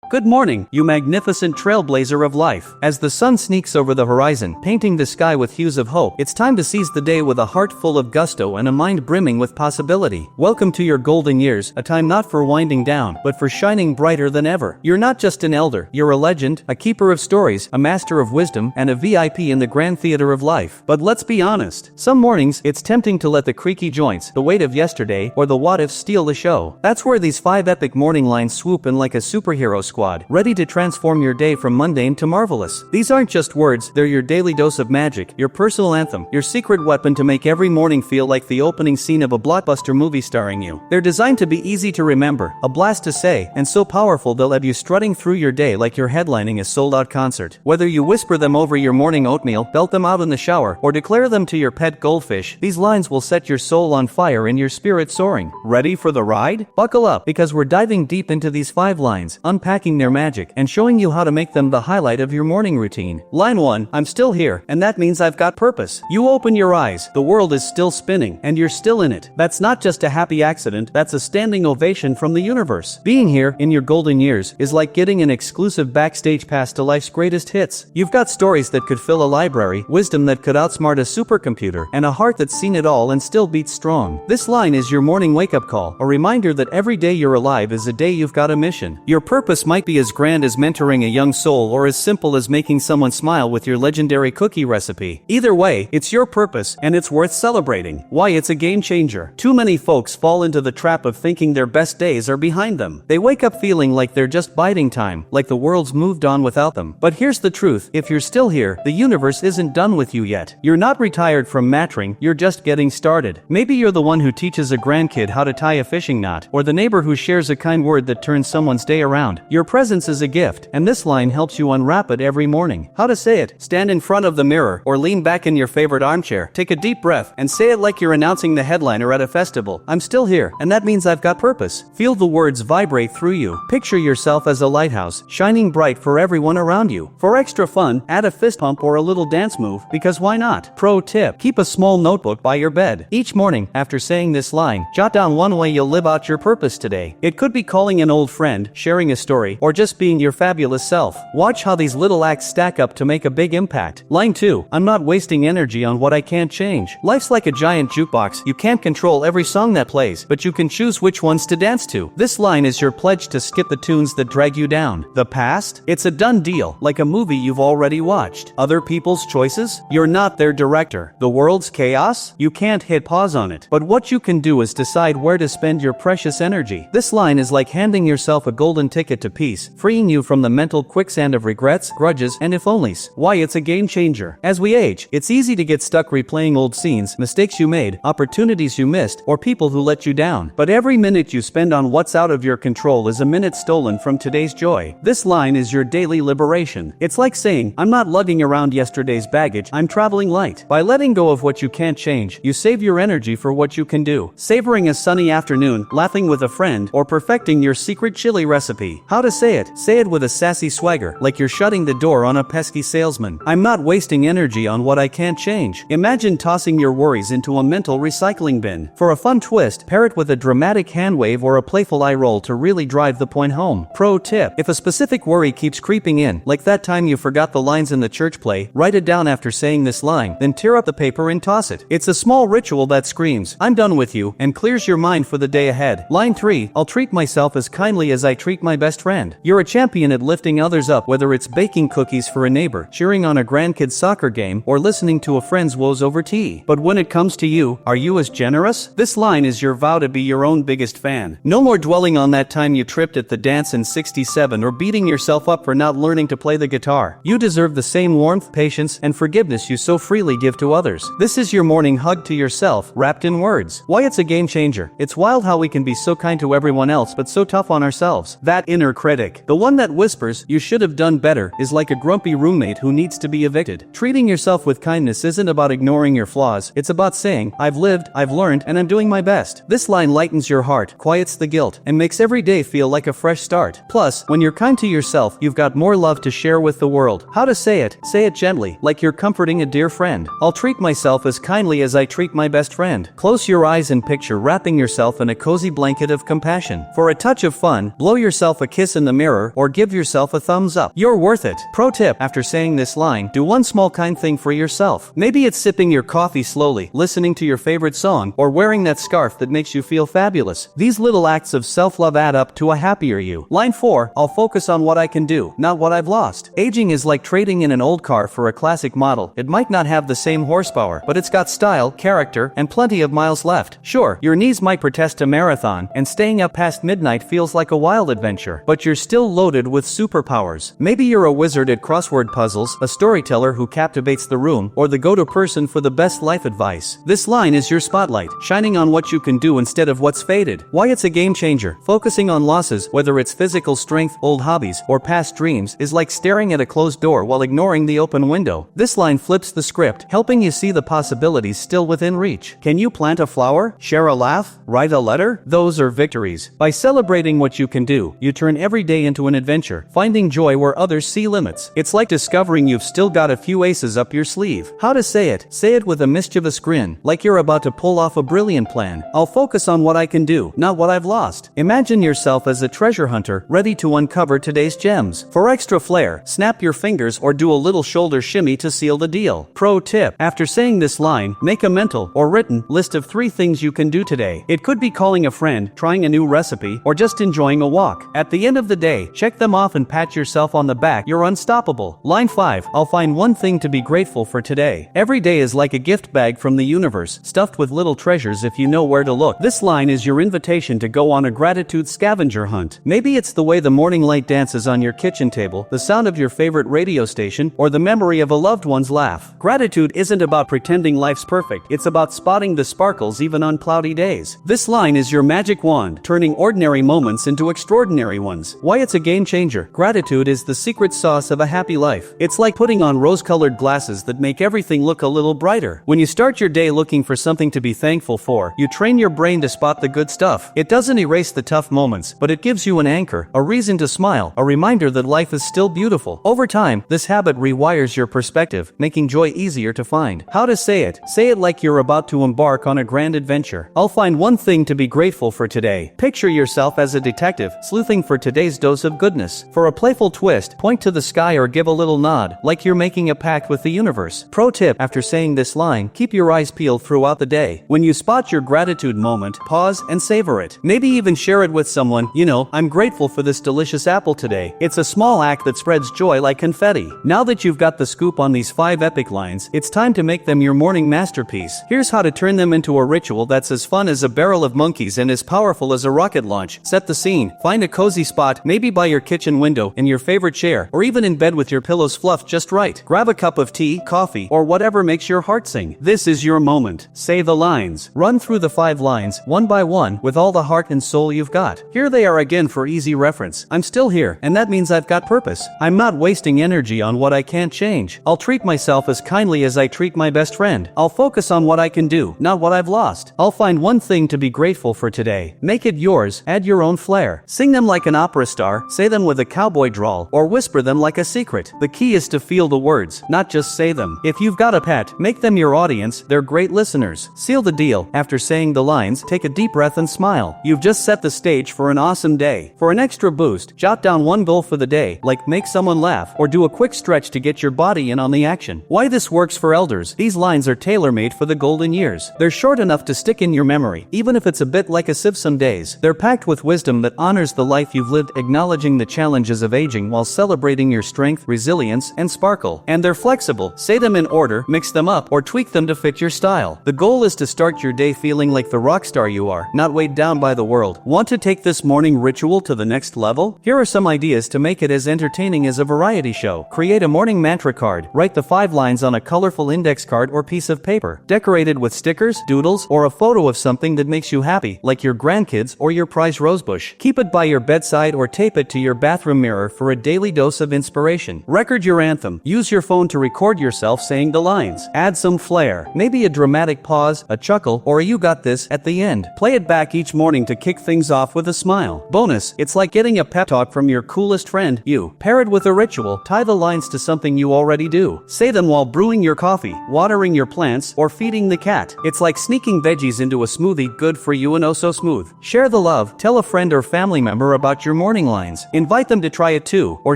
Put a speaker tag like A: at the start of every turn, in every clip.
A: Good morning, you magnificent trailblazer of life. As the sun sneaks over the horizon, painting the sky with hues of hope, it's time to seize the day with a heart full of gusto and a mind brimming with possibility. Welcome to your golden years, a time not for winding down, but for shining brighter than ever. You're not just an elder, you're a legend, a keeper of stories, a master of wisdom, and a VIP in the grand theater of life. But let's be honest, some mornings, it's tempting to let the creaky joints, the weight of yesterday, or the what-ifs steal the show. That's where these 5 epic morning lines swoop in like a superhero squad, ready to transform your day from mundane to marvelous. These aren't just words, they're your daily dose of magic, your personal anthem, your secret weapon to make every morning feel like the opening scene of a blockbuster movie starring you. They're designed to be easy to remember, a blast to say, and so powerful they'll have you strutting through your day like you're headlining a sold-out concert. Whether you whisper them over your morning oatmeal, belt them out in the shower, or declare them to your pet goldfish, these lines will set your soul on fire and your spirit soaring. Ready for the ride? Buckle up, because we're diving deep into these 5 lines, unpacking their magic, and showing you how to make them the highlight of your morning routine. Line 1, I'm still here, and that means I've got purpose. You open your eyes, the world is still spinning, and you're still in it. That's not just a happy accident, that's a standing ovation from the universe. Being here, in your golden years, is like getting an exclusive backstage pass to life's greatest hits. You've got stories that could fill a library, wisdom that could outsmart a supercomputer, and a heart that's seen it all and still beats strong. This line is your morning wake-up call, a reminder that every day you're alive is a day you've got a mission. Your purpose might be as grand as mentoring a young soul or as simple as making someone smile with your legendary cookie recipe. Either way, it's your purpose, and it's worth celebrating. Why it's a game changer. Too many folks fall into the trap of thinking their best days are behind them. They wake up feeling like they're just biding time, like the world's moved on without them. But here's the truth, if you're still here, the universe isn't done with you yet. You're not retired from mattering, you're just getting started. Maybe you're the one who teaches a grandkid how to tie a fishing knot, or the neighbor who shares a kind word that turns someone's day around. Your presence is a gift, and this line helps you unwrap it every morning. How to say it? Stand in front of the mirror, or lean back in your favorite armchair, take a deep breath, and say it like you're announcing the headliner at a festival. I'm still here, and that means I've got purpose. Feel the words vibrate through you. Picture yourself as a lighthouse, shining bright for everyone around you. For extra fun, add a fist pump or a little dance move, because why not? Pro tip, keep a small notebook by your bed. Each morning, after saying this line, jot down one way you'll live out your purpose today. It could be calling an old friend, sharing a story, or just being your fabulous self. Watch how these little acts stack up to make a big impact. Line 2, I'm not wasting energy on what I can't change. Life's like a giant jukebox, you can't control every song that plays, but you can choose which ones to dance to. This line is your pledge to skip the tunes that drag you down. The past? It's a done deal, like a movie you've already watched. Other people's choices? You're not their director. The world's chaos? You can't hit pause on it. But what you can do is decide where to spend your precious energy. This line is like handing yourself a golden ticket to peace, freeing you from the mental quicksand of regrets, grudges, and if-onlys. Why it's a game changer. As we age, it's easy to get stuck replaying old scenes, mistakes you made, opportunities you missed, or people who let you down. But every minute you spend on what's out of your control is a minute stolen from today's joy. This line is your daily liberation. It's like saying, I'm not lugging around yesterday's baggage, I'm traveling light. By letting go of what you can't change, you save your energy for what you can do. Savoring a sunny afternoon, laughing with a friend, or perfecting your secret chili recipe. How to say it? Say it with a sassy swagger, like you're shutting the door on a pesky salesman. I'm not wasting energy on what I can't change. Imagine tossing your worries into a mental recycling bin. For a fun twist, pair it with a dramatic hand wave or a playful eye roll to really drive the point home. Pro tip, if a specific worry keeps creeping in, like that time you forgot the lines in the church play, write it down after saying this line, then tear up the paper and toss it. It's a small ritual that screams, I'm done with you, and clears your mind for the day ahead. Line 3, I'll treat myself as kindly as I treat my best friend. You're a champion at lifting others up, whether it's baking cookies for a neighbor, cheering on a grandkid's soccer game, or listening to a friend's woes over tea. But when it comes to you, are you as generous? This line is your vow to be your own biggest fan. No more dwelling on that time you tripped at the dance in '67 or beating yourself up for not learning to play the guitar. You deserve the same warmth, patience, and forgiveness you so freely give to others. This is your morning hug to yourself, wrapped in words. Why it's a game changer. It's wild how we can be so kind to everyone else but so tough on ourselves. That inner critic, the one that whispers, you should have done better, is like a grumpy roommate who needs to be evicted. Treating yourself with kindness isn't about ignoring your flaws, it's about saying, I've lived, I've learned, and I'm doing my best. This line lightens your heart, quiets the guilt, and makes every day feel like a fresh start. Plus, when you're kind to yourself, you've got more love to share with the world. How to say it? Say it gently, like you're comforting a dear friend. I'll treat myself as kindly as I treat my best friend. Close your eyes and picture wrapping yourself in a cozy blanket of compassion. For a touch of fun, blow yourself a kiss in the mirror, or give yourself a thumbs up. You're worth it. Pro tip: after saying this line, do one small kind thing for yourself. Maybe it's sipping your coffee slowly, listening to your favorite song, or wearing that scarf that makes you feel fabulous. These little acts of self-love add up to a happier you. Line 4, I'll focus on what I can do, not what I've lost. Aging is like trading in an old car for a classic model. It might not have the same horsepower, but it's got style, character, and plenty of miles left. Sure, your knees might protest a marathon, and staying up past midnight feels like a wild adventure, but you're still loaded with superpowers. Maybe you're a wizard at crossword puzzles, a storyteller who captivates the room, or the go-to person for the best life advice. This line is your spotlight, shining on what you can do instead of what's faded. Why it's a game changer: focusing on losses, whether it's physical strength, old hobbies, or past dreams, is like staring at a closed door while ignoring the open window. This line flips the script, helping you see the possibilities still within reach. Can you plant a flower? Share a laugh? Write a letter? Those are victories. By celebrating what you can do, you turn every day into an adventure, finding joy where others see limits. It's like discovering you've still got a few aces up your sleeve. How to say it? Say it with a mischievous grin, like you're about to pull off a brilliant plan. I'll focus on what I can do, not what I've lost. Imagine yourself as a treasure hunter, ready to uncover today's gems. For extra flair, snap your fingers or do a little shoulder shimmy to seal the deal. Pro tip: after saying this line, make a mental or written list of 3 things you can do today. It could be calling a friend, trying a new recipe, or just enjoying a walk. At the end of the day, check them off and pat yourself on the back. You're unstoppable. Line 5, I'll find one thing to be grateful for today. Every day is like a gift bag from the universe, stuffed with little treasures if you know where to look. This line is your invitation to go on a gratitude scavenger hunt. Maybe it's the way the morning light dances on your kitchen table, the sound of your favorite radio station, or the memory of a loved one's laugh. Gratitude isn't about pretending life's perfect, it's about spotting the sparkles even on cloudy days. This line is your magic wand, turning ordinary moments into extraordinary ones. Why it's a game changer: gratitude is the secret sauce of a happy life. It's like putting on rose-colored glasses that make everything look a little brighter. When you start your day looking for something to be thankful for, you train your brain to spot the good stuff. It doesn't erase the tough moments, but it gives you an anchor, a reason to smile, a reminder that life is still beautiful. Over time, this habit rewires your perspective, making joy easier to find. How to say it? Say it like you're about to embark on a grand adventure. I'll find one thing to be grateful for today. Picture yourself as a detective, sleuthing for today's dose of goodness. For a playful twist, point to the sky or give a little nod, like you're making a pact with the universe. Pro tip: after saying this line, keep your eyes peeled throughout the day. When you spot your gratitude moment, pause and savor it. Maybe even share it with someone. I'm grateful for this delicious apple today. It's a small act that spreads joy like confetti. Now that you've got the scoop on these 5 epic lines, it's time to make them your morning masterpiece. Here's how to turn them into a ritual that's as fun as a barrel of monkeys and as powerful as a rocket launch. Set the scene. Find a cozy spot, maybe by your kitchen window, in your favorite chair, or even in bed with your pillows fluffed just right. Grab a cup of tea, coffee, or whatever makes your heart sing. This is your moment. Say the lines. Run through the 5 lines, one by one, with all the heart and soul you've got. Here they are again for easy reference. I'm still here, and that means I've got purpose. I'm not wasting energy on what I can't change. I'll treat myself as kindly as I treat my best friend. I'll focus on what I can do, not what I've lost. I'll find one thing to be grateful for today. Make it yours. Add your own flair. Sing them like an opera star, say them with a cowboy drawl, or whisper them like a secret. The key is to feel the words, not just say them. If you've got a pet, make them your audience. They're great listeners. Seal the deal. After saying the lines, take a deep breath and smile. You've just set the stage for an awesome day. For an extra boost, jot down one goal for the day, like make someone laugh, or do a quick stretch to get your body in on the action. Why this works for elders: these lines are tailor-made for the golden years. They're short enough to stick in your memory, even if it's a bit like a sieve some days. They're packed with wisdom that honors the life you've lived, acknowledging the challenges of aging while celebrating your strength, resilience, and sparkle. And they're flexible. Say them in order, mix them up, or tweak them to fit your style. The goal is to start your day feeling like the rock star you are, not weighed down by the world. Want to take this morning ritual to the next level? Here are some ideas to make it as entertaining as a variety show. Create a morning mantra card. Write the 5 lines on a colorful index card or piece of paper. Decorate it with stickers, doodles, or a photo of something that makes you happy, like your grandkids or your prized rosebush. Keep it by your bedside or tape it to your bathroom mirror for a daily dose of inspiration. Record your anthem. Use your phone to record yourself saying the lines. Add some flair. Maybe a dramatic pause, a chuckle, or a "you got this" at the end. Play it back each morning to kick things off with a smile. Bonus: it's like getting a pep talk from your coolest friend, you. Pair it with a ritual. Tie the lines to something you already do. Say them while brewing your coffee, watering your plants, or feeding the cat. It's like sneaking veggies into a smoothie, good for you and oh so smooth. Share the love. Tell a friend or family member about your morning morning lines. Invite them to try it too, or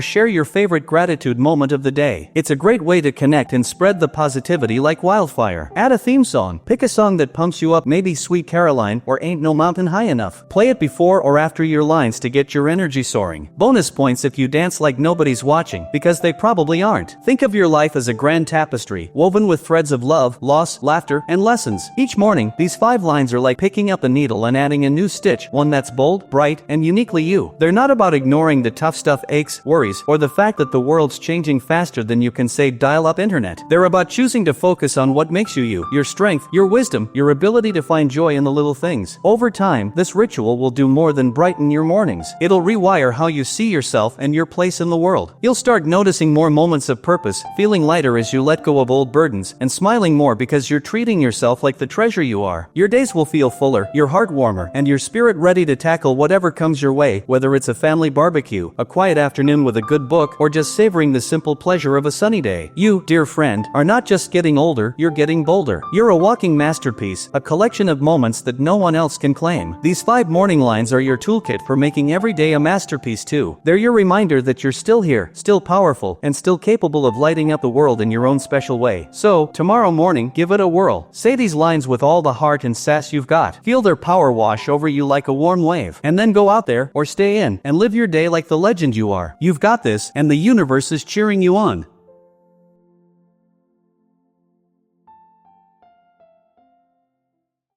A: share your favorite gratitude moment of the day. It's a great way to connect and spread the positivity like wildfire. Add a theme song. Pick a song that pumps you up, maybe Sweet Caroline or Ain't No Mountain High Enough. Play it before or after your lines to get your energy soaring. Bonus points if you dance like nobody's watching, because they probably aren't. Think of your life as a grand tapestry, woven with threads of love, loss, laughter, and lessons. Each morning, these 5 lines are like picking up a needle and adding a new stitch, one that's bold, bright, and uniquely you. They're not about ignoring the tough stuff, aches, worries, or the fact that the world's changing faster than you can say dial-up internet. They're about choosing to focus on what makes you, your strength, your wisdom, your ability to find joy in the little things. Over time, this ritual will do more than brighten your mornings. It'll rewire how you see yourself and your place in the world. You'll start noticing more moments of purpose, feeling lighter as you let go of old burdens, and smiling more because you're treating yourself like the treasure you are. Your days will feel fuller, your heart warmer, and your spirit ready to tackle whatever comes your way, whether it's a family barbecue, a quiet afternoon with a good book, or just savoring the simple pleasure of a sunny day. You, dear friend, are not just getting older, you're getting bolder. You're a walking masterpiece, a collection of moments that no one else can claim. These 5 morning lines are your toolkit for making every day a masterpiece too. They're your reminder that you're still here, still powerful, and still capable of lighting up the world in your own special way. So, tomorrow morning, give it a whirl. Say these lines with all the heart and sass you've got. Feel their power wash over you like a warm wave. And then go out there, or stay in, and live your day like the legend you are. You've got this, and the universe is cheering you on.